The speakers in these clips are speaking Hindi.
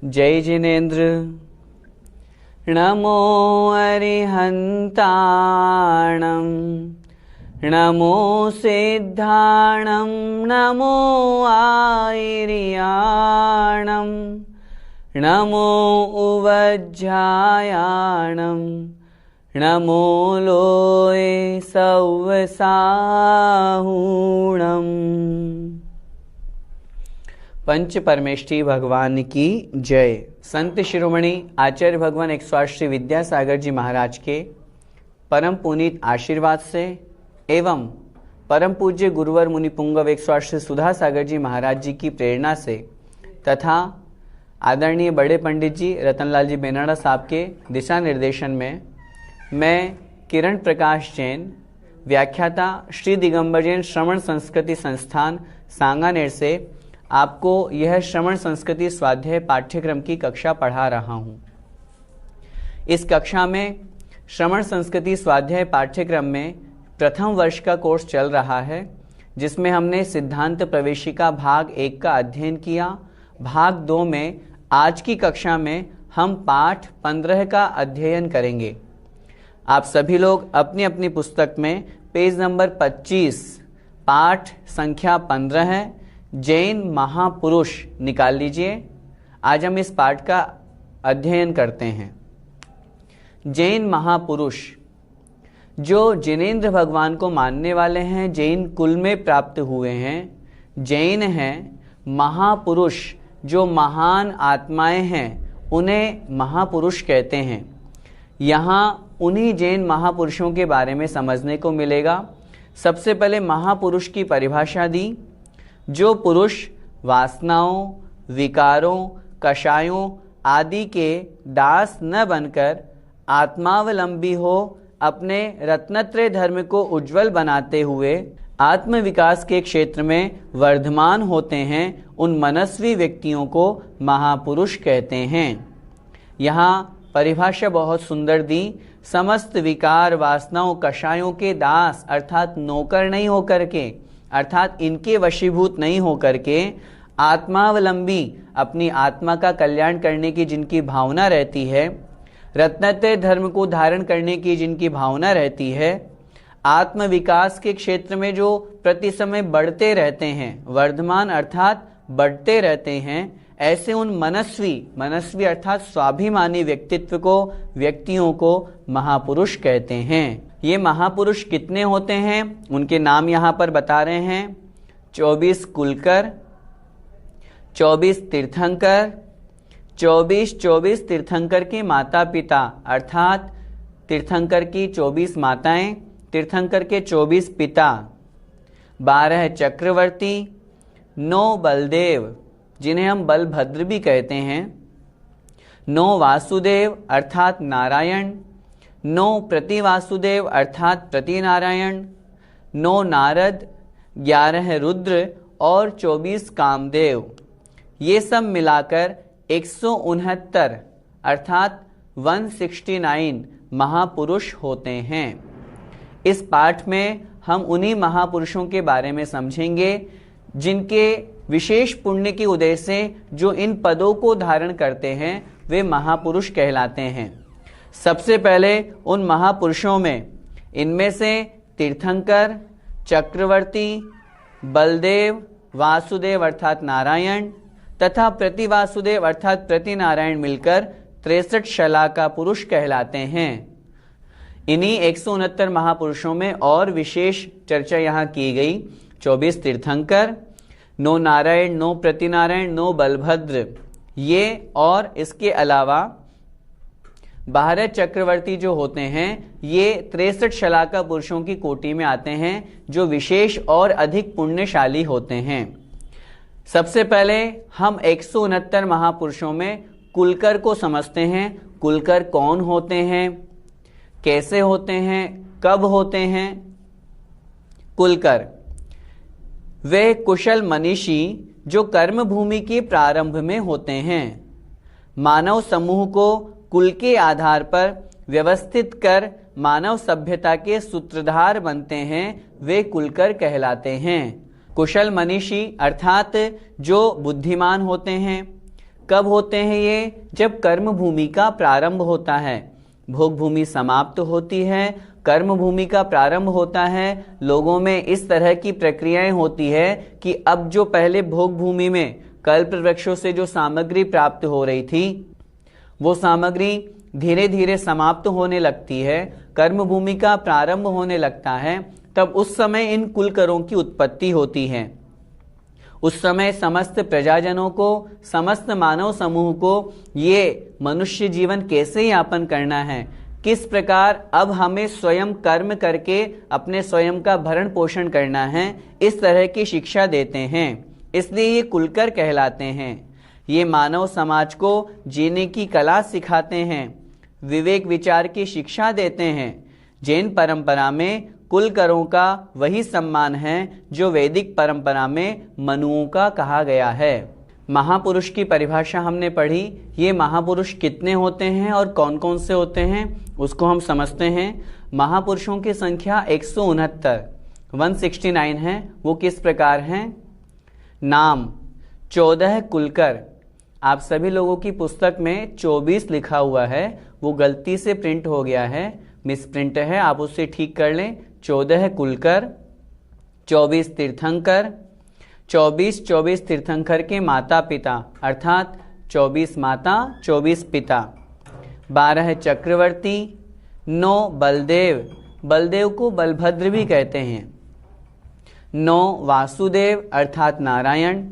जय जिनेन्द्र। नमो अरिहन्ताणं नमो सिद्धाणं नमो आयर्याणं नमो उवज्झायाणं नमो लोये सव्वसाहूणम्। पंच परमेष्ठी भगवान की जय। संत शिरोमणि आचार्य भगवान 108 श्री विद्यासागर जी महाराज के परम पुनीत आशीर्वाद से एवं परम पूज्य गुरुवर मुनि पुंगव 108 श्री सुधा सागर जी महाराज जी की प्रेरणा से तथा आदरणीय बड़े पंडित जी रतनलाल जी बेनाड़ा साहब के दिशा निर्देशन में मैं किरण प्रकाश जैन, व्याख्याता श्री दिगंबर जैन श्रवण संस्कृति संस्थान सांगानेर से आपको यह श्रवण संस्कृति स्वाध्याय पाठ्यक्रम की कक्षा पढ़ा रहा हूं। इस कक्षा में श्रवण संस्कृति स्वाध्याय पाठ्यक्रम में प्रथम वर्ष का कोर्स चल रहा है, जिसमें हमने सिद्धांत प्रवेशिका भाग 1 का अध्ययन किया। भाग 2 में आज की कक्षा में हम पाठ 15 का अध्ययन करेंगे। आप सभी लोग अपनी अपनी पुस्तक में पेज नंबर 25 पाठ संख्या 15 है, जैन महापुरुष निकाल लीजिए। आज हम इस पाठ का अध्ययन करते हैं। जैन महापुरुष जो जिनेन्द्र भगवान को मानने वाले हैं, जैन कुल में प्राप्त हुए हैं, जैन हैं। महापुरुष जो महान आत्माएं हैं, उन्हें महापुरुष कहते हैं। यहाँ उन्हीं जैन महापुरुषों के बारे में समझने को मिलेगा। सबसे पहले महापुरुष की परिभाषा दी, जो पुरुष वासनाओं, विकारों, कषायों आदि के दास न बनकर आत्मावलंबी हो, अपने रत्नत्रय धर्म को उज्जवल बनाते हुए आत्म विकास के क्षेत्र में वर्धमान होते हैं, उन मनस्वी व्यक्तियों को महापुरुष कहते हैं। यहाँ परिभाषा बहुत सुंदर दी। समस्त विकार, वासनाओं, कषायों के दास अर्थात नौकर नहीं होकर के, अर्थात इनके वशीभूत नहीं होकर के आत्मावलंबी, अपनी आत्मा का कल्याण करने की जिनकी भावना रहती है, रत्नत्रय धर्म को धारण करने की जिनकी भावना रहती है, आत्म विकास के क्षेत्र में जो प्रति समय बढ़ते रहते हैं, वर्धमान अर्थात बढ़ते रहते हैं, ऐसे उन मनस्वी अर्थात स्वाभिमानी व्यक्तियों को महापुरुष कहते हैं। ये महापुरुष कितने होते हैं, उनके नाम यहाँ पर बता रहे हैं। 24 कुलकर, 24 तीर्थंकर, 24 तीर्थंकर के माता पिता अर्थात तीर्थंकर की 24 माताएं, तीर्थंकर के 24 पिता, 12 चक्रवर्ती, 9 बलदेव जिन्हें हम बलभद्र भी कहते हैं, 9 वासुदेव अर्थात नारायण, 9 प्रतिवासुदेव अर्थात प्रतिनारायण, 9 नारद, 11 रुद्र और 24 कामदेव। ये सब मिलाकर 169 अर्थात 169 महापुरुष होते हैं। इस पाठ में हम उन्हीं महापुरुषों के बारे में समझेंगे जिनके विशेष पुण्य के उदय से जो इन पदों को धारण करते हैं, वे महापुरुष कहलाते हैं। सबसे पहले उन महापुरुषों में इनमें से तीर्थंकर, चक्रवर्ती, बलदेव, वासुदेव अर्थात नारायण तथा प्रतिवासुदेव अर्थात प्रतिनारायण मिलकर 63 शला का पुरुष कहलाते हैं। इन्हीं 169 महापुरुषों में और विशेष चर्चा यहाँ की गई। 24 तीर्थंकर, 9 नारायण, 9 प्रतिनारायण, 9 बलभद्र, ये और इसके अलावा 12 चक्रवर्ती जो होते हैं, ये 63 शलाका पुरुषों की कोटि में आते हैं, जो विशेष और अधिक पुण्यशाली होते हैं। सबसे पहले हम 169 महापुरुषों में कुलकर को समझते हैं। कुलकर कौन होते हैं, कैसे होते हैं, कब होते हैं? कुलकर वे कुशल मनीषी जो कर्म भूमि के प्रारंभ में होते हैं, मानव समूह को कुल के आधार पर व्यवस्थित कर मानव सभ्यता के सूत्रधार बनते हैं, वे कुलकर कहलाते हैं। कुशल मनीषी अर्थात जो बुद्धिमान होते हैं, कब होते हैं ये? जब कर्म भूमि का प्रारंभ होता है, भोग भूमि समाप्त होती है, कर्म भूमि का प्रारंभ होता है। लोगों में इस तरह की प्रक्रियाएं होती है कि अब जो पहले भोग भूमि में कल्प वृक्षों से जो सामग्री प्राप्त हो रही थी, वो सामग्री धीरे धीरे समाप्त होने लगती है, कर्म भूमि का प्रारंभ होने लगता है। तब उस समय इन कुलकरों की उत्पत्ति होती है। उस समय समस्त प्रजाजनों को, समस्त मानव समूह को ये मनुष्य जीवन कैसे यापन करना है, किस प्रकार अब हमें स्वयं कर्म करके अपने स्वयं का भरण पोषण करना है, इस तरह की शिक्षा देते हैं। इसलिए ये कुलकर कहलाते हैं। ये मानव समाज को जीने की कला सिखाते हैं, विवेक विचार की शिक्षा देते हैं। जैन परंपरा में कुलकरों का वही सम्मान है जो वैदिक परंपरा में मनुओं का कहा गया है। महापुरुष की परिभाषा हमने पढ़ी। ये महापुरुष कितने होते हैं और कौन कौन से होते हैं, उसको हम समझते हैं। महापुरुषों की संख्या 169 है। वो किस प्रकार हैं? नाम 14 कुलकर। आप सभी लोगों की पुस्तक में 24 लिखा हुआ है, वो गलती से प्रिंट हो गया है, मिसप्रिंट है, आप उसे ठीक कर लें। 14 कुलकर, 24 तीर्थंकर, 24 तीर्थंकर के माता पिता अर्थात 24 माता 24 पिता, 12 चक्रवर्ती, 9 बलदेव, बलदेव को बलभद्र भी कहते हैं, 9 वासुदेव अर्थात नारायण,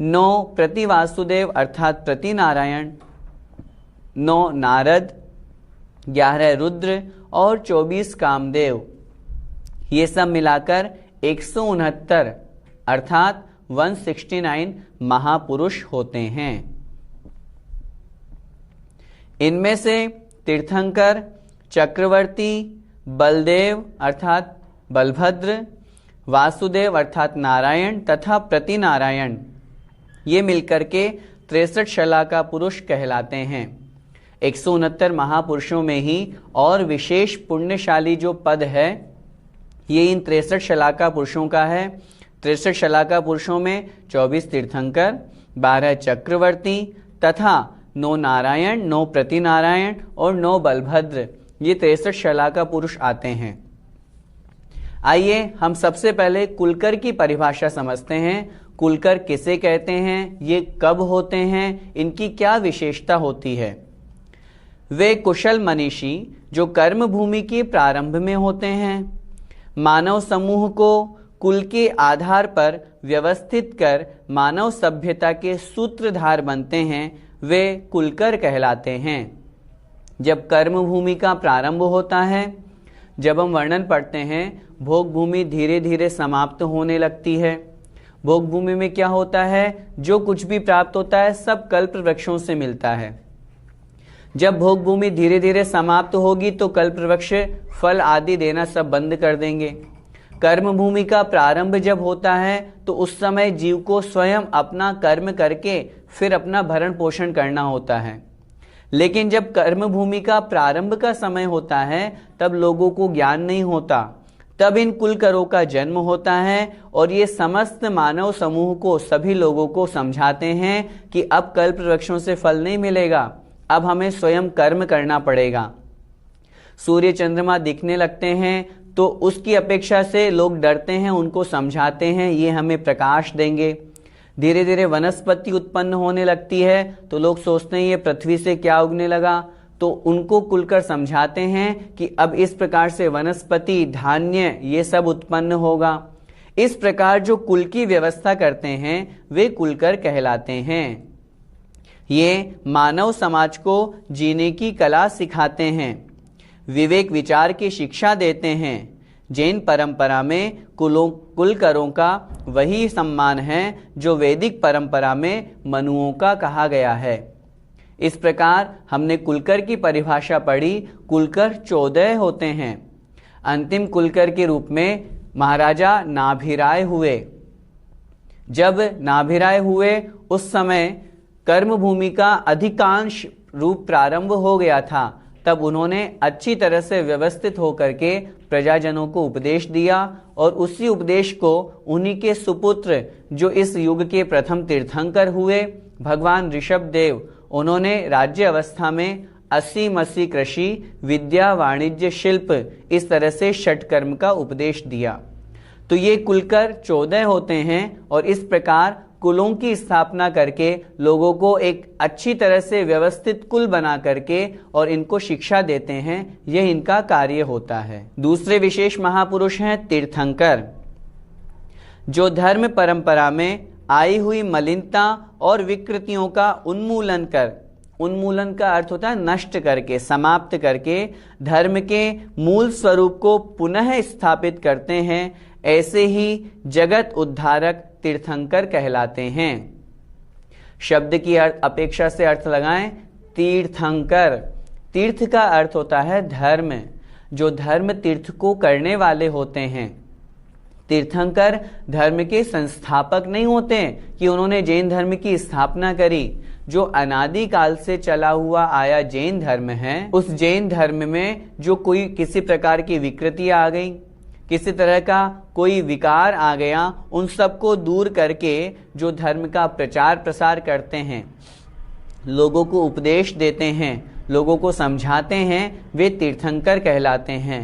9 प्रति वासुदेव अर्थात प्रति नारायण, 9 नारद, 11 रुद्र और 24 कामदेव। ये सब मिलाकर 169 अर्थात 169 महापुरुष होते हैं। इनमें से तीर्थंकर, चक्रवर्ती, बलदेव अर्थात बलभद्र, वासुदेव अर्थात नारायण तथा प्रति नारायण, ये मिलकर के 63 शलाका पुरुष कहलाते हैं। 169 महापुरुषों में ही और विशेष पुण्यशाली जो पद है, ये इन 63 शलाका पुरुषों का है। 63 शलाका पुरुषों में 24 तीर्थंकर, 12 चक्रवर्ती तथा 9 नारायण, 9 प्रति नारायण और 9 बलभद्र, ये 63 शलाका पुरुष आते हैं। आइए हम सबसे पहले कुलकर की परिभाषा समझते हैं। कुलकर किसे कहते हैं, ये कब होते हैं, इनकी क्या विशेषता होती है। वे कुशल मनीषी जो कर्म भूमि के प्रारंभ में होते हैं, मानव समूह को कुल के आधार पर व्यवस्थित कर मानव सभ्यता के सूत्रधार बनते हैं, वे कुलकर कहलाते हैं। जब कर्म भूमि का प्रारंभ होता है, जब हम वर्णन पढ़ते हैं, भोग भूमि धीरे धीरे समाप्त होने लगती है। भोग भूमि में क्या होता है, जो कुछ भी प्राप्त होता है सब कल्प वृक्षों से मिलता है। जब भोग भूमि धीरे धीरे समाप्त होगी तो कल्प वृक्ष फल आदि देना सब बंद कर देंगे। कर्म भूमि का प्रारंभ जब होता है तो उस समय जीव को स्वयं अपना कर्म करके फिर अपना भरण पोषण करना होता है। लेकिन जब कर्म भूमि का प्रारंभ का समय होता है तब लोगों को ज्ञान नहीं होता, तब इन कुलकरों का जन्म होता है और ये समस्त मानव समूह को, सभी लोगों को समझाते हैं कि अब कल्प वृक्षों से फल नहीं मिलेगा, अब हमें स्वयं कर्म करना पड़ेगा। सूर्य चंद्रमा दिखने लगते हैं तो उसकी अपेक्षा से लोग डरते हैं, उनको समझाते हैं ये हमें प्रकाश देंगे। धीरे धीरे वनस्पति उत्पन्न होने लगती है तो लोग सोचते हैं ये पृथ्वी से क्या उगने लगा, तो उनको कुलकर समझाते हैं कि अब इस प्रकार से वनस्पति, धान्य ये सब उत्पन्न होगा। इस प्रकार जो कुल की व्यवस्था करते हैं वे कुलकर कहलाते हैं। ये मानव समाज को जीने की कला सिखाते हैं, विवेक विचार की शिक्षा देते हैं। जैन परंपरा में कुलकरों का वही सम्मान है जो वैदिक परंपरा में मनुओं का कहा गया है। इस प्रकार हमने कुलकर की परिभाषा पढ़ी। कुलकर 14 होते हैं। अंतिम कुलकर के रूप में महाराजा नाभिराय हुए। जब नाभिराय हुए उस समय कर्म भूमि का अधिकांश रूप प्रारंभ हो गया था, तब उन्होंने अच्छी तरह से व्यवस्थित होकर के प्रजाजनों को उपदेश दिया और उसी उपदेश को उन्हीं के सुपुत्र जो इस युग के प्रथम तीर्थंकर हुए भगवान ऋषभ देव, उन्होंने राज्य अवस्था में 80 कृषि, विद्या, वाणिज्य, शिल्प, इस तरह से षटकर्म का उपदेश दिया। तो ये कुलकर 14 होते हैं और इस प्रकार कुलों की स्थापना करके लोगों को एक अच्छी तरह से व्यवस्थित कुल बना करके और इनको शिक्षा देते हैं, यह इनका कार्य होता है। दूसरे विशेष महापुरुष हैं तीर्थंकर, जो धर्म परंपरा में आई हुई मलिनता और विकृतियों का उन्मूलन कर, उन्मूलन का अर्थ होता है नष्ट करके, समाप्त करके धर्म के मूल स्वरूप को पुनः स्थापित करते हैं, ऐसे ही जगत उद्धारक तीर्थंकर कहलाते हैं। शब्द की अपेक्षा से अर्थ लगाएं। तीर्थंकर, तीर्थ का अर्थ होता है धर्म, जो धर्म तीर्थ को करने वाले होते हैं। तीर्थंकर धर्म के संस्थापक नहीं होते कि उन्होंने जैन धर्म की स्थापना करी। जो अनादि काल से चला हुआ आया जैन धर्म है, उस जैन धर्म में जो कोई किसी प्रकार की विकृति आ गई, किसी तरह का कोई विकार आ गया, उन सबको दूर करके जो धर्म का प्रचार प्रसार करते हैं, लोगों को उपदेश देते हैं, लोगों को समझाते हैं, वे तीर्थंकर कहलाते हैं।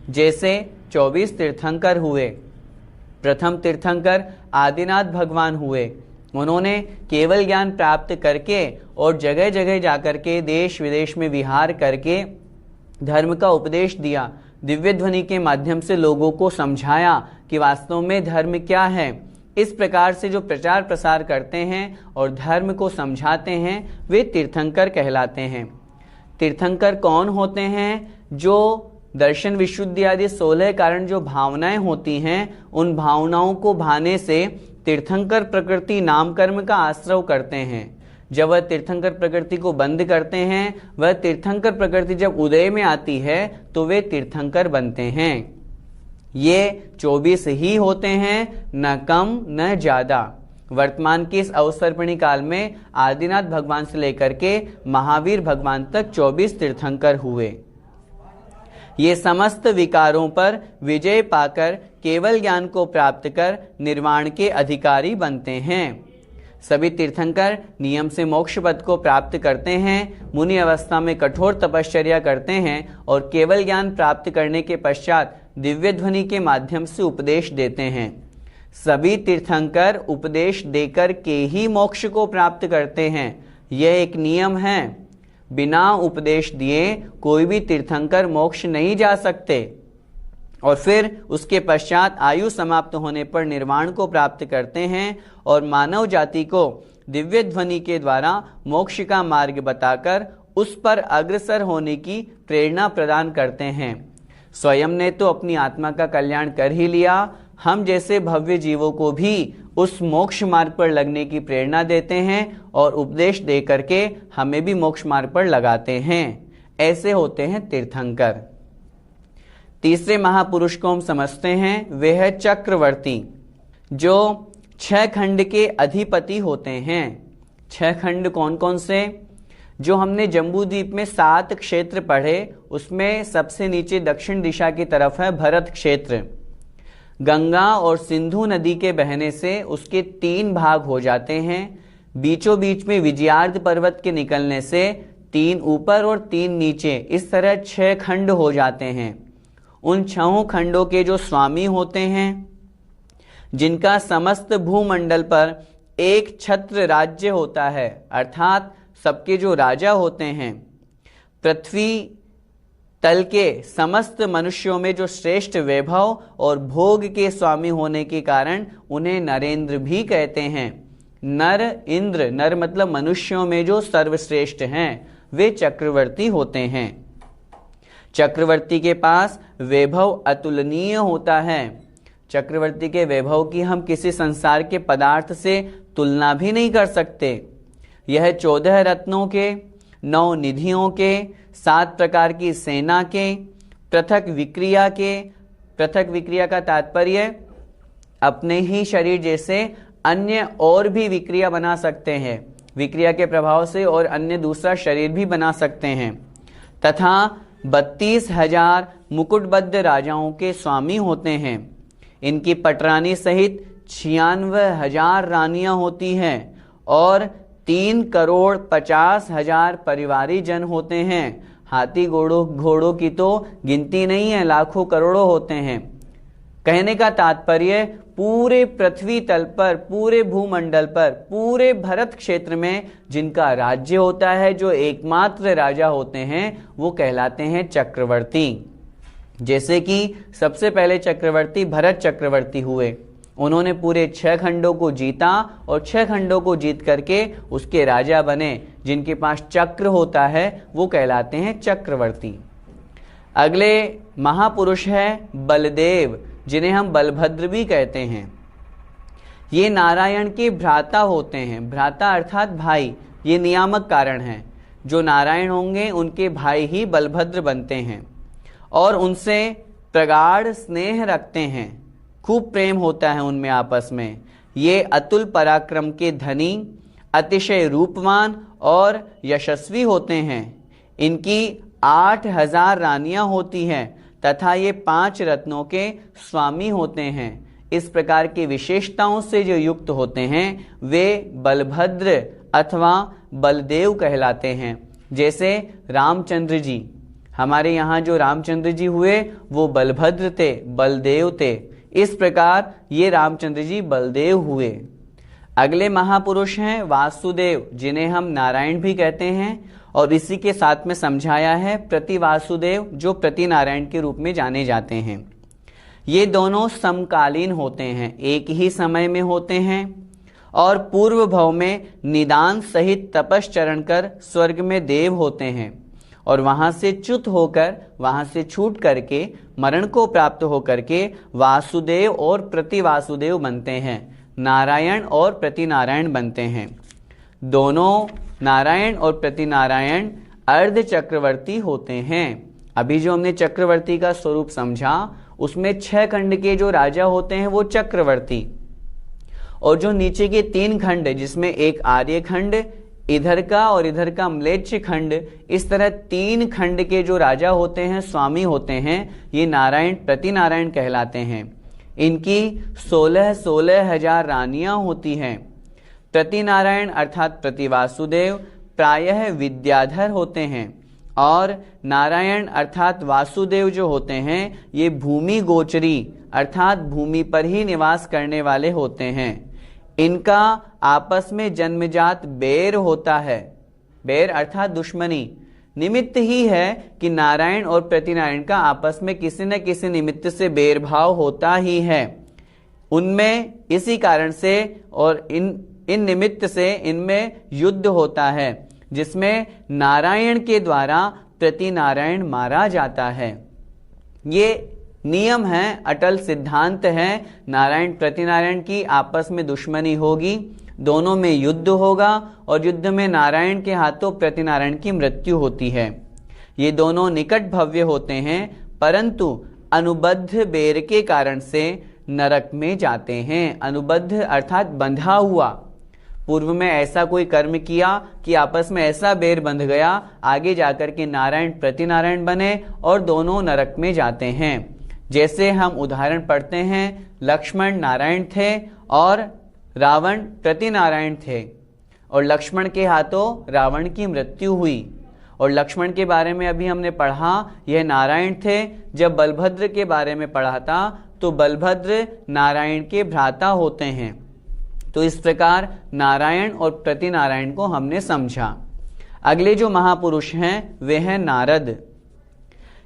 जैसे 24 तीर्थंकर हुए। प्रथम तीर्थंकर आदिनाथ भगवान हुए। उन्होंने केवल ज्ञान प्राप्त करके और जगह जगह जाकर के देश विदेश में विहार करके धर्म का उपदेश दिया, दिव्य ध्वनि के माध्यम से लोगों को समझाया कि वास्तव में धर्म क्या है। इस प्रकार से जो प्रचार प्रसार करते हैं और धर्म को समझाते हैं, वे तीर्थंकर कहलाते हैं। तीर्थंकर कौन होते हैं? जो दर्शन विशुद्धि आदि 16 कारण जो भावनाएं होती हैं, उन भावनाओं को भाने से तीर्थंकर प्रकृति नाम कर्म का आश्रय करते हैं। जब वह तीर्थंकर प्रकृति को बंद करते हैं, वह तीर्थंकर प्रकृति जब उदय में आती है तो वे तीर्थंकर बनते हैं। ये 24 ही होते हैं, न कम न ज्यादा। वर्तमान के इस अवसर्पणी काल में आदिनाथ भगवान से लेकर के महावीर भगवान तक 24 तीर्थंकर हुए। ये समस्त विकारों पर विजय पाकर केवल ज्ञान को प्राप्त कर निर्वाण के अधिकारी बनते हैं। सभी तीर्थंकर नियम से मोक्ष पद को प्राप्त करते हैं, मुनि अवस्था में कठोर तपश्चर्या करते हैं और केवल ज्ञान प्राप्त करने के पश्चात दिव्य ध्वनि के माध्यम से उपदेश देते हैं। सभी तीर्थंकर उपदेश देकर के ही मोक्ष को प्राप्त करते हैं। यह एक नियम है। बिना उपदेश दिए कोई भी तीर्थंकर मोक्ष नहीं जा सकते और फिर उसके पश्चात आयु समाप्त होने पर निर्वाण को प्राप्त करते हैं और मानव जाति को दिव्य ध्वनि के द्वारा मोक्ष का मार्ग बताकर उस पर अग्रसर होने की प्रेरणा प्रदान करते हैं। स्वयं ने तो अपनी आत्मा का कल्याण कर ही लिया, हम जैसे भव्य जीवों को भी उस मोक्ष मार्ग पर लगने की प्रेरणा देते हैं और उपदेश दे करके हमें भी मोक्ष मार्ग पर लगाते हैं। ऐसे होते हैं तीर्थंकर। तीसरे महापुरुष को हम समझते हैं, वे है चक्रवर्ती, जो 6 खंड के अधिपति होते हैं। 6 खंड कौन कौन से? जो हमने जम्बू द्वीप में 7 क्षेत्र पढ़े, उसमें सबसे नीचे दक्षिण दिशा की तरफ है भरत क्षेत्र। गंगा और सिंधु नदी के बहने से उसके 3 भाग हो जाते हैं। बीचों बीच में विजयार्ध पर्वत के निकलने से 3 ऊपर और 3 नीचे, इस तरह 6 खंड हो जाते हैं। उन 6 खंडों के जो स्वामी होते हैं, जिनका समस्त भूमंडल पर एक छत्र राज्य होता है, अर्थात सबके जो राजा होते हैं, पृथ्वी तल के समस्त मनुष्यों में जो श्रेष्ठ वैभव और भोग के स्वामी होने के कारण उन्हें नरेंद्र भी कहते हैं। नर इंद्र, नर मतलब मनुष्यों में जो सर्वश्रेष्ठ हैं, वे चक्रवर्ती होते हैं। चक्रवर्ती के पास वैभव अतुलनीय होता है। चक्रवर्ती के वैभव की हम किसी संसार के पदार्थ से तुलना भी नहीं कर सकते। यह 14 रत्नों के, 9 निधियों के, 7 प्रकार की सेना के, पृथक विक्रिया के, पृथक विक्रिया का तात्पर्य अपने ही शरीर जैसे अन्य और भी विक्रिया बना सकते हैं, विक्रिया के प्रभाव से और अन्य दूसरा शरीर भी बना सकते हैं। तथा 32,000 मुकुटबद्ध राजाओं के स्वामी होते हैं। इनकी पटरानी सहित 96,000 रानियां होती हैं और 3,50,000 परिवारी जन होते हैं। हाथी घोड़ों की तो गिनती नहीं है, लाखों करोड़ों होते हैं। कहने का तात्पर्य पूरे पृथ्वी तल पर, पूरे भूमंडल पर, पूरे भरत क्षेत्र में जिनका राज्य होता है, जो एकमात्र राजा होते हैं, वो कहलाते हैं चक्रवर्ती। जैसे कि सबसे पहले चक्रवर्ती भरत चक्रवर्ती हुए। उन्होंने पूरे 6 खंडों को जीता और 6 खंडों को जीत करके उसके राजा बने। जिनके पास चक्र होता है वो कहलाते हैं चक्रवर्ती। अगले महापुरुष है बलदेव, जिन्हें हम बलभद्र भी कहते हैं। ये नारायण के भ्राता होते हैं। भ्राता अर्थात भाई, ये नियामक कारण है। जो नारायण होंगे उनके भाई ही बलभद्र बनते हैं और उनसे प्रगाढ़ स्नेह रखते हैं। खूब प्रेम होता है उनमें आपस में। ये अतुल पराक्रम के धनी, अतिशय रूपवान और यशस्वी होते हैं। इनकी 8,000 रानियां होती हैं तथा ये 5 रत्नों के स्वामी होते हैं। इस प्रकार की विशेषताओं से जो युक्त होते हैं वे बलभद्र अथवा बलदेव कहलाते हैं। जैसे रामचंद्र जी, हमारे यहाँ जो रामचंद्र जी हुए वो बलभद्र थे, बलदेव थे। इस प्रकार ये रामचंद्र जी बलदेव हुए। अगले महापुरुष हैं वासुदेव, जिन्हें हम नारायण भी कहते हैं और इसी के साथ में समझाया है प्रति वासुदेव, जो प्रति नारायण के रूप में जाने जाते हैं। ये दोनों समकालीन होते हैं, एक ही समय में होते हैं और पूर्व भव में निदान सहित तपश्चरण कर स्वर्ग में देव होते हैं और वहां से च्युत होकर, वहां से छूट करके, मरण को प्राप्त होकर के वासुदेव और प्रति वासुदेव बनते हैं, नारायण और प्रति नारायण बनते हैं। दोनों नारायण और प्रति नारायण अर्ध चक्रवर्ती होते हैं। अभी जो हमने चक्रवर्ती का स्वरूप समझा उसमें 6 खंड के जो राजा होते हैं वो चक्रवर्ती, और जो नीचे के 3 खंड जिसमें एक आर्य खंड इधर का और इधर का म्लेच्छ खंड, इस तरह 3 खंड के जो राजा होते हैं, स्वामी होते हैं, ये नारायण प्रति नारायण कहलाते हैं। इनकी 16,000 रानियां होती हैं। प्रति नारायण अर्थात प्रति वासुदेव प्रायः विद्याधर होते हैं और नारायण अर्थात वासुदेव जो होते हैं ये भूमि गोचरी अर्थात भूमि पर ही निवास करने वाले होते हैं। इनका आपस में जन्मजात बैर होता है। बैर अर्थात दुश्मनी निमित्त ही है कि नारायण और प्रतिनारायण का आपस में किसी न किसी निमित्त से बैर भाव होता ही है। उनमें इसी कारण से और इन निमित्त से इनमें युद्ध होता है, जिसमें नारायण के द्वारा प्रतिनारायण मारा जाता है। ये नियम है, अटल सिद्धांत है। नारायण प्रतिनारायण की आपस में दुश्मनी होगी, दोनों में युद्ध होगा और युद्ध में नारायण के हाथों प्रतिनारायण की मृत्यु होती है। ये दोनों निकट भव्य होते हैं, परंतु अनुबद्ध बैर के कारण से नरक में जाते हैं। अनुबद्ध अर्थात बंधा हुआ, पूर्व में ऐसा कोई कर्म किया कि आपस में ऐसा बैर बंध गया, आगे जाकर के नारायण प्रतिनारायण बने और दोनों नरक में जाते हैं। जैसे हम उदाहरण पढ़ते हैं, लक्ष्मण नारायण थे और रावण प्रतिनारायण थे और लक्ष्मण के हाथों रावण की मृत्यु हुई। और लक्ष्मण के बारे में अभी हमने पढ़ा, यह नारायण थे। जब बलभद्र के बारे में पढ़ा था तो बलभद्र नारायण के भ्राता होते हैं। तो इस प्रकार नारायण और प्रतिनारायण को हमने समझा। अगले जो महापुरुष हैं वे हैं नारद।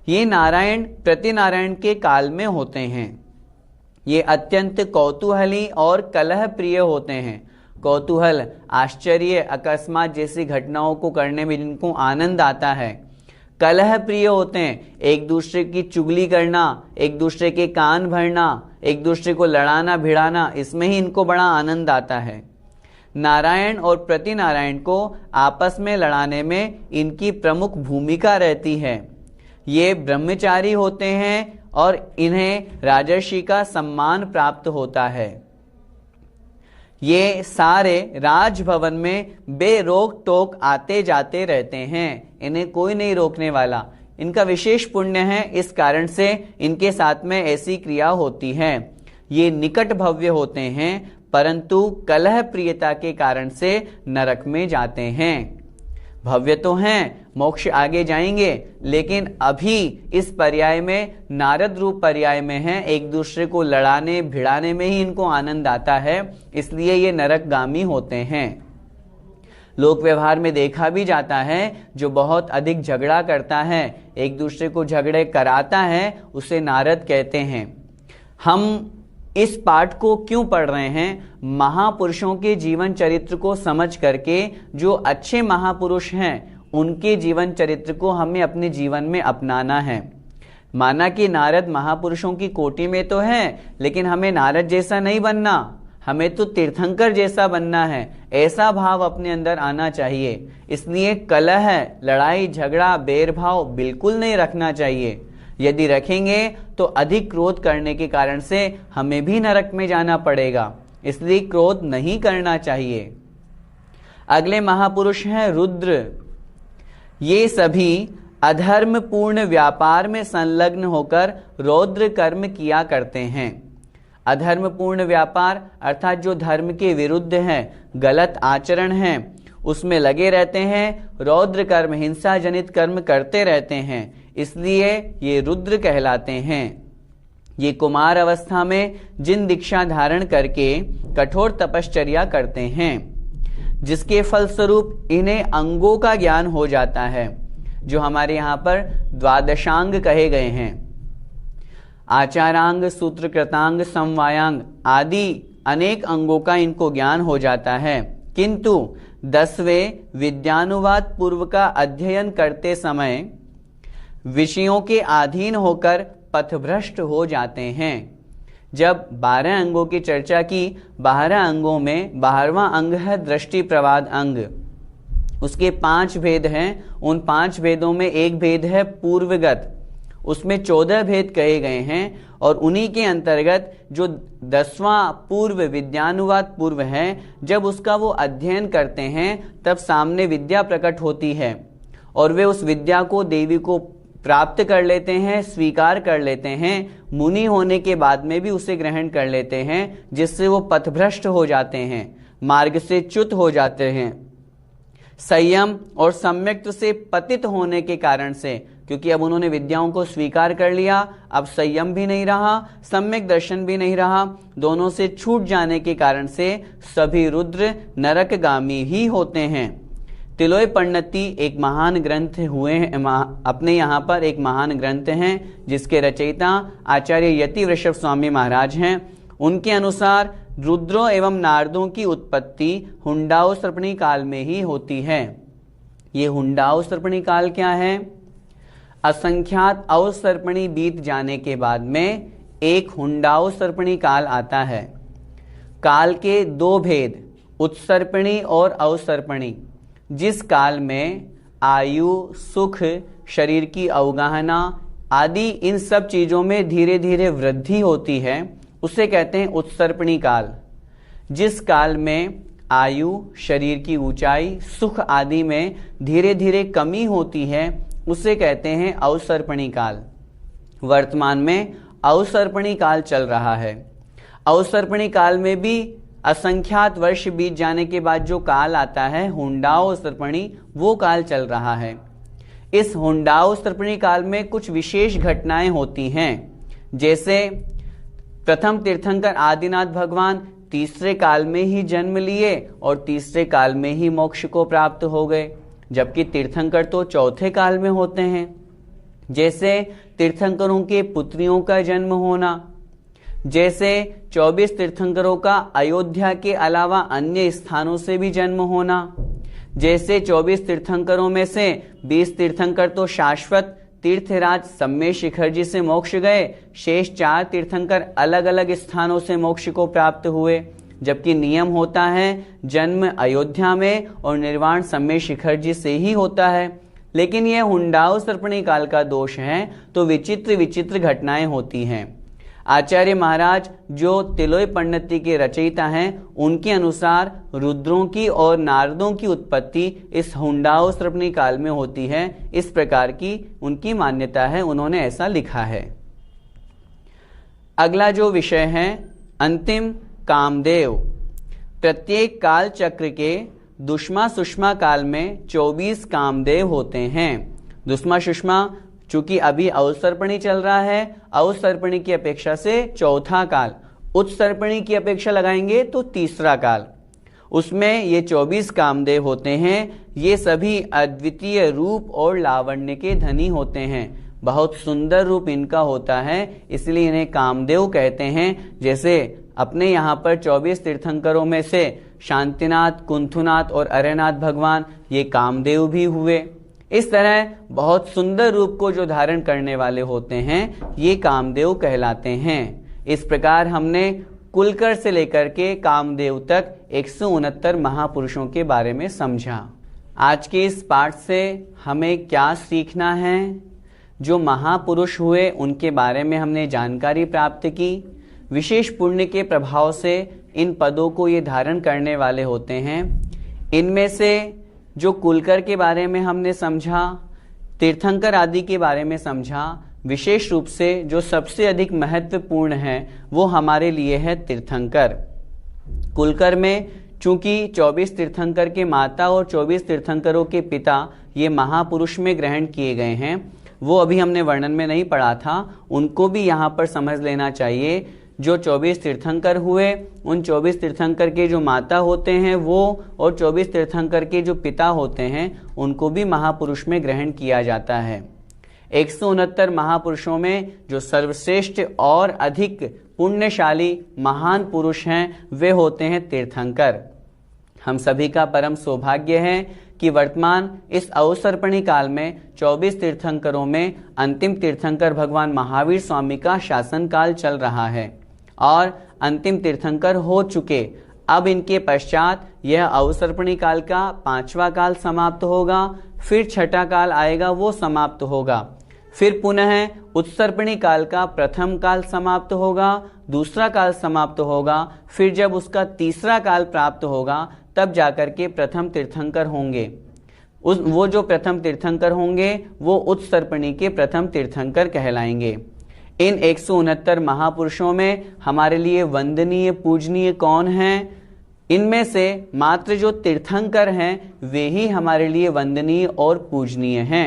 ये नारायण प्रतिनारायण के काल में होते हैं। ये अत्यंत कौतूहली और कलह प्रिय होते हैं। कौतूहल, आश्चर्य, अकस्मात जैसी घटनाओं को करने में जिनको आनंद आता है। कलह प्रिय होते हैं, एक दूसरे की चुगली करना, एक दूसरे के कान भरना, एक दूसरे को लड़ाना भिड़ाना, इसमें ही इनको बड़ा आनंद आता है। नारायण और प्रतिनारायण को आपस में लड़ाने में इनकी प्रमुख भूमिका रहती है। ये ब्रह्मचारी होते हैं और इन्हें राजर्षि का सम्मान प्राप्त होता है। ये सारे राजभवन में बेरोक टोक आते जाते रहते हैं, इन्हें कोई नहीं रोकने वाला। इनका विशेष पुण्य है, इस कारण से इनके साथ में ऐसी क्रिया होती है। ये निकट भव्य होते हैं, परंतु कलह प्रियता के कारण से नरक में जाते हैं। भव्य तो हैं, मोक्ष आगे जाएंगे, लेकिन अभी इस पर्याय में, नारद रूप पर्याय में है, एक दूसरे को लड़ाने भिड़ाने में ही इनको आनंद आता है, इसलिए ये नरकगामी होते हैं। लोक व्यवहार में देखा भी जाता है, जो बहुत अधिक झगड़ा करता है, एक दूसरे को झगड़े कराता है, उसे नारद कहते हैं। हम इस पाठ को क्यों पढ़ रहे हैं? महापुरुषों के जीवन चरित्र को समझ करके, जो अच्छे महापुरुष हैं उनके जीवन चरित्र को हमें अपने जीवन में अपनाना है। माना कि नारद महापुरुषों की कोटि में तो है, लेकिन हमें नारद जैसा नहीं बनना, हमें तो तीर्थंकर जैसा बनना है, ऐसा भाव अपने अंदर आना चाहिए। इसलिए कलह, लड़ाई झगड़ा, बैरभाव बिल्कुल नहीं रखना चाहिए। यदि रखेंगे तो अधिक क्रोध करने के कारण से हमें भी नरक में जाना पड़ेगा, इसलिए क्रोध नहीं करना चाहिए। अगले महापुरुष हैं रुद्र। ये सभी अधर्म पूर्ण व्यापार में संलग्न होकर रौद्र कर्म किया करते हैं। अधर्म पूर्ण व्यापार अर्थात जो धर्म के विरुद्ध है, गलत आचरण है, उसमें लगे रहते हैं। रौद्र कर्म, हिंसा जनित कर्म करते रहते हैं, इसलिए ये रुद्र कहलाते हैं। ये कुमार अवस्था में जिन दीक्षा धारण करके कठोर तपश्चर्या करते हैं, जिसके फलस्वरूप इन्हें अंगों का ज्ञान हो जाता है, जो हमारे यहाँ पर द्वादशांग कहे गए हैं। आचारांग, सूत्रकृतांग, समवायांग आदि अनेक अंगों का इनको ज्ञान हो जाता है, किंतु 10वें विद्यानुवाद पूर्व का अध्ययन करते समय विषयों के अधीन होकर पथभ्रष्ट हो जाते हैं। जब 12 अंगों की चर्चा की, 12 अंगों में 12वां अंग है दृष्टि प्रवाद अंग। उसके 5 भेद हैं। उन 5 भेदों में एक भेद है पूर्वगत, उसमें 14 भेद कहे गए हैं, और उन्हीं के अंतर्गत जो 10वां पूर्व विद्यानुवाद पूर्व है, जब उसका वो अध्ययन करते हैं तब सामने विद्या प्रकट होती है, और वे उस विद्या को, देवी को प्राप्त कर लेते हैं, स्वीकार कर लेते हैं। मुनि होने के बाद में भी उसे ग्रहण कर लेते हैं, जिससे वो पथभ्रष्ट हो जाते हैं, मार्ग से च्युत हो जाते हैं। संयम और सम्यक्त से पतित होने के कारण से, क्योंकि अब उन्होंने विद्याओं को स्वीकार कर लिया, अब संयम भी नहीं रहा, सम्यक दर्शन भी नहीं रहा, दोनों से छूट जाने के कारण से सभी रुद्र नरकगामी ही होते हैं। तिलोय परिणति एक महान ग्रंथ हुए हैं, अपने यहाँ पर एक महान ग्रंथ हैं, जिसके रचयिता आचार्य यति वृषभ स्वामी महाराज हैं। उनके अनुसार रुद्रों एवं नारदों की उत्पत्ति हुंडाओ सर्पणी काल में ही होती है। ये हुंडाओ सर्पणी काल क्या है? असंख्यात अवसर्पणी बीत जाने के बाद में एक हुंडाओ सर्पणी काल आता है। काल के 2 भेद, उत्सर्पणी और अवसर्पणी। जिस काल में आयु, सुख, शरीर की अवगाहना आदि इन सब चीजों में धीरे धीरे वृद्धि होती है, उसे कहते हैं उत्सर्पणी काल। जिस काल में आयु, शरीर की ऊंचाई, सुख आदि में धीरे धीरे कमी होती है, उसे कहते हैं अवसर्पणी काल। वर्तमान में अवसर्पणी काल चल रहा है। अवसर्पणी काल में भी असंख्यात वर्ष बीत जाने के बाद जो काल आता है हुंडाओ सर्पणी, वो काल चल रहा है। इस हुंडाओ सर्पणी काल में कुछ विशेष घटनाएं होती हैं, जैसे प्रथम तीर्थंकर आदिनाथ भगवान तीसरे काल में ही जन्म लिए और तीसरे काल में ही मोक्ष को प्राप्त हो गए, जबकि तीर्थंकर तो चौथे काल में होते हैं। जैसे तीर्थंकरों के पुत्रियों का जन्म होना, जैसे 24 तीर्थंकरों का अयोध्या के अलावा अन्य स्थानों से भी जन्म होना, जैसे 24 तीर्थंकरों में से 20 तीर्थंकर तो शाश्वत तीर्थराज सम्मेद शिखर जी से मोक्ष गए, शेष 4 तीर्थंकर अलग अलग स्थानों से मोक्ष को प्राप्त हुए, जबकि नियम होता है जन्म अयोध्या में और निर्वाण सम्मेद शिखर जी से ही होता है। लेकिन यह हुंडाओ सर्पणी काल का दोष है, तो विचित्र विचित्र घटनाएं होती हैं। आचार्य महाराज जो तिलोय परिणति के रचयिता हैं, उनके अनुसार रुद्रों की और नारदों की उत्पत्ति इस हुंडाओ सर्पणी काल में होती है। इस प्रकार की उनकी मान्यता है, उन्होंने ऐसा लिखा है। अगला जो विषय है, अंतिम कामदेव। प्रत्येक काल चक्र के दुष्मा सुषमा काल में 24 कामदेव होते हैं। दुष्मा सुषमा चूंकि अभी अवसर्पणी चल रहा है, अवसर्पणी की अपेक्षा से चौथा काल, उत्सर्पणी की अपेक्षा लगाएंगे तो तीसरा काल, उसमें ये 24 कामदेव होते हैं। ये सभी अद्वितीय रूप और लावण्य के धनी होते हैं। बहुत सुंदर रूप इनका होता है, इसलिए इन्हें कामदेव कहते हैं। जैसे अपने यहाँ पर 24 तीर्थंकरों में से शांतिनाथ, कुंथुनाथ और अरयनाथ भगवान ये कामदेव भी हुए। इस तरह बहुत सुंदर रूप को जो धारण करने वाले होते हैं, ये कामदेव कहलाते हैं। इस प्रकार हमने कुलकर से लेकर के कामदेव तक 169 महापुरुषों के बारे में समझा। आज के इस पाठ से हमें क्या सीखना है? जो महापुरुष हुए उनके बारे में हमने जानकारी प्राप्त की। विशेष पुण्य के प्रभाव से इन पदों को ये धारण करने वाले होते हैं। इनमें से जो कुलकर के बारे में हमने समझा, तीर्थंकर आदि के बारे में समझा, विशेष रूप से जो सबसे अधिक महत्वपूर्ण है वो हमारे लिए है तीर्थंकर। कुलकर में चूंकि 24 तीर्थंकर के माता और 24 तीर्थंकरों के पिता ये महापुरुष में ग्रहण किए गए हैं, वो अभी हमने वर्णन में नहीं पढ़ा था, उनको भी यहाँ पर समझ लेना चाहिए। जो 24 तीर्थंकर हुए, उन 24 तीर्थंकर के जो माता होते हैं वो, और 24 तीर्थंकर के जो पिता होते हैं उनको भी महापुरुष में ग्रहण किया जाता है। 169 महापुरुषों में जो सर्वश्रेष्ठ और अधिक पुण्यशाली महान पुरुष हैं वे होते हैं तीर्थंकर। हम सभी का परम सौभाग्य है कि वर्तमान इस अवसर्पणी काल में 24 तीर्थंकरों में अंतिम तीर्थंकर भगवान महावीर स्वामी का शासन काल चल रहा है और अंतिम तीर्थंकर हो चुके। अब इनके पश्चात यह अवसर्पणी काल का 5वां काल समाप्त होगा, फिर 6ठा काल आएगा, वो समाप्त होगा। फिर पुनः उत्सर्पणी काल का प्रथम काल समाप्त होगा, दूसरा काल समाप्त होगा, फिर जब उसका तीसरा काल प्राप्त होगा तब जाकर के प्रथम तीर्थंकर होंगे। वो जो प्रथम तीर्थंकर होंगे वो उत्सर्पणी के प्रथम तीर्थंकर कहलाएंगे। इन 169 महापुरुषों में हमारे लिए वंदनीय पूजनीय कौन हैं? इनमें से मात्र जो तीर्थंकर हैं वे ही हमारे लिए वंदनीय और पूजनीय हैं।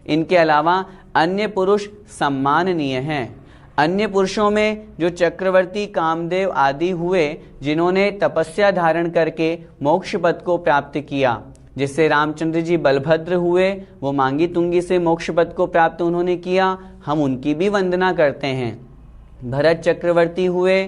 इनके अलावा अन्य पुरुष सम्माननीय हैं। अन्य पुरुषों में जो चक्रवर्ती, कामदेव आदि हुए, जिन्होंने तपस्या धारण करके मोक्ष पद को प्राप्त किया, जिससे रामचंद्र जी बलभद्र हुए, वो मांगी तुंगी से मोक्ष पद को प्राप्त उन्होंने किया, हम उनकी भी वंदना करते हैं। भरत चक्रवर्ती हुए,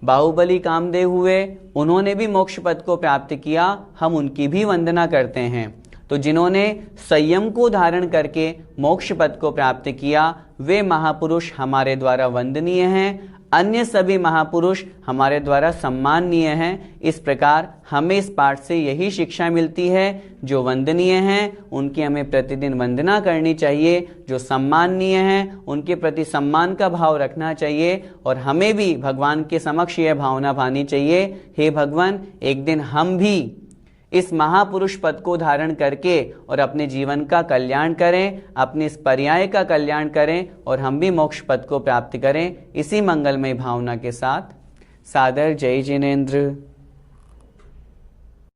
बाहुबली कामदेव हुए, उन्होंने भी मोक्ष पद को प्राप्त किया, हम उनकी भी वंदना करते हैं। तो जिन्होंने संयम को धारण करके मोक्ष पद को प्राप्त किया वे महापुरुष हमारे द्वारा वंदनीय हैं। अन्य सभी महापुरुष हमारे द्वारा सम्माननीय हैं। इस प्रकार हमें इस पाठ से यही शिक्षा मिलती है, जो वंदनीय हैं उनकी हमें प्रतिदिन वंदना करनी चाहिए, जो सम्माननीय हैं उनके प्रति सम्मान का भाव रखना चाहिए, और हमें भी भगवान के समक्ष यह भावना भानी चाहिए, हे भगवान एक दिन हम भी इस महापुरुष पद को धारण करके और अपने जीवन का कल्याण करें, अपने इस पर्याय का कल्याण करें और हम भी मोक्ष पद को प्राप्त करें। इसी मंगलमय भावना के साथ सादर जय जिनेंद्र।